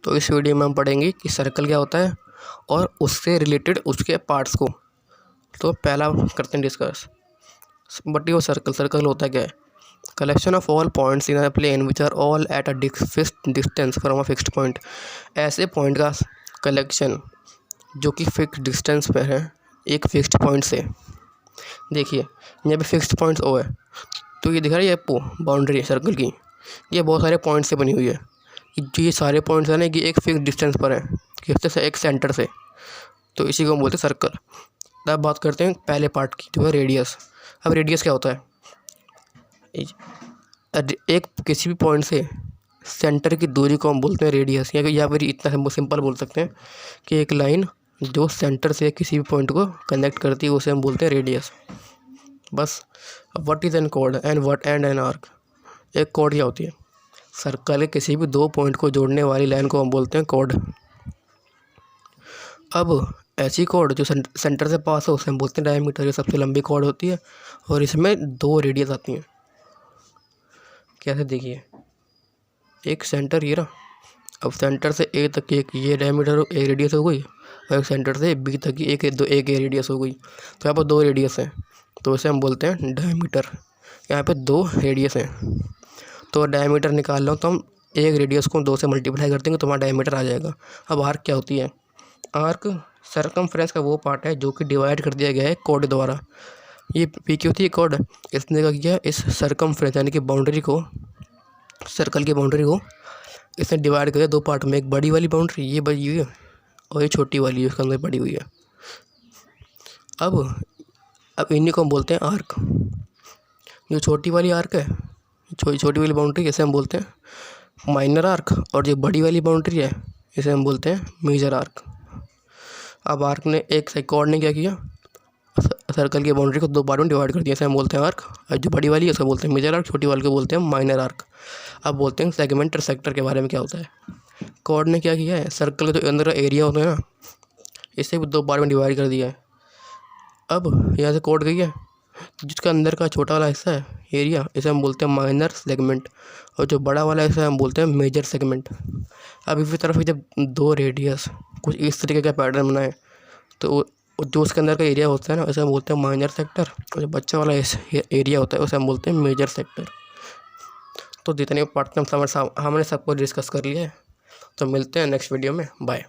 तो इस वीडियो में हम पढ़ेंगे कि सर्कल क्या होता है और उससे रिलेटेड उसके पार्ट्स को। तो पहला करते हैं डिस्कस, बट ये सर्कल होता क्या है? Collection of all points in a plane which are all at a fixed distance from a fixed point. ऐसे पॉइंट का कलेक्शन जो कि फिक्स डिस्टेंस पर है एक फिक्स्ड पॉइंट से। देखिए यहाँ पे फिक्स्ड पॉइंट्स ओ है, तो ये दिख रहा है ये बाउंड्री सर्कल की, ये बहुत सारे पॉइंट से बनी हुई है। ये सारे पॉइंट्स हैं ना कि एक फिक्स डिस्टेंस पर है, किससे से? एक सेंटर से। तो इसी को हम बोलते हैं सर्कल। अब बात करते हैं पहले पार्ट की, जो है रेडियस। अब रेडियस क्या होता है? एक किसी भी पॉइंट से सेंटर की दूरी को हम बोलते हैं रेडियस, या फिर इतना सिंपल बोल सकते हैं कि एक लाइन जो सेंटर से किसी भी पॉइंट को कनेक्ट करती है उसे हम बोलते हैं रेडियस। बस। What is an chord and an arc? एक कॉर्ड क्या होती है? सर्कल के किसी भी दो पॉइंट को जोड़ने वाली लाइन को हम बोलते हैं कॉर्ड। अब ऐसी कॉर्ड जो सेंटर से पास हो उसे हम बोलते हैं डायमीटर। ये सबसे लंबी कॉर्ड होती है और इसमें दो रेडियस आती हैं। कैसे? देखिए, एक सेंटर ये रहा, अब सेंटर से ए तक एक ये डायमीटर एक रेडियस हो गई, और एक सेंटर से बी तक की एक ये रेडियस हो गई। तो यहाँ पर दो रेडियस हैं, तो इसे हम बोलते हैं डायमीटर। यहाँ पे दो रेडियस हैं, तो डायमीटर निकाल लो तो हम एक रेडियस को 2 से मल्टीप्लाई कर देंगे तो हमारा डायमीटर आ जाएगा। अब आर्क क्या होती है? आर्क सर्कमफ्रेंस का वो पार्ट है जो कि डिवाइड कर दिया गया है कॉर्ड द्वारा। ये पी की होती है कॉर्ड, इसने क्या किया, इस सर्कमफ्रेंस यानी कि बाउंड्री को, सर्कल की बाउंड्री को इसने डिवाइड कर दिया दो पार्ट में। एक बड़ी वाली बाउंड्री ये बड़ी हुई है और ये छोटी वाली है उसके अंदर पड़ी हुई है। अब इन्हीं को हम बोलते हैं आर्क। जो छोटी वाली आर्क है, छोटी वाली बाउंड्री, इसे हम बोलते हैं माइनर आर्क, और जो बड़ी वाली बाउंड्री है इसे हम बोलते हैं मेजर आर्क। अब आर्क ने एक कॉर्ड ने क्या किया, सर्कल की बाउंड्री को दो पार्ट में डिवाइड कर दिया, इसे हम बोलते हैं आर्क। और जो बड़ी वाली है उसको बोलते हैं मेजर आर्क, छोटी वाली को बोलते हैं माइनर आर्क। अब बोलते हैं सेगमेंट और सेक्टर के बारे में। क्या होता है? कॉर्ड ने क्या किया है, सर्कल के जो अंदर का एरिया होता है ना, इसे भी दो पार्ट में डिवाइड कर दिया है। अब यहाँ से कॉर्ड गई है, जिसका अंदर का छोटा वाला हिस्सा है एरिया, इसे हम बोलते हैं माइनर सेगमेंट, और जो बड़ा वाला हिस्सा हम बोलते हैं मेजर सेगमेंट। अब इसी तरफ जब दो रेडियस कुछ इस तरीके का पैटर्न बनाए तो जो उसके अंदर का एरिया होता है ना, उसे हम बोलते हैं माइनर सेक्टर, और जो बच्चा वाला एरिया होता है उसे हम बोलते हैं मेजर सेक्टर। तो जितने पार्ट हमने सबको डिस्कस कर लिया है, तो मिलते हैं नेक्स्ट वीडियो में। बाय।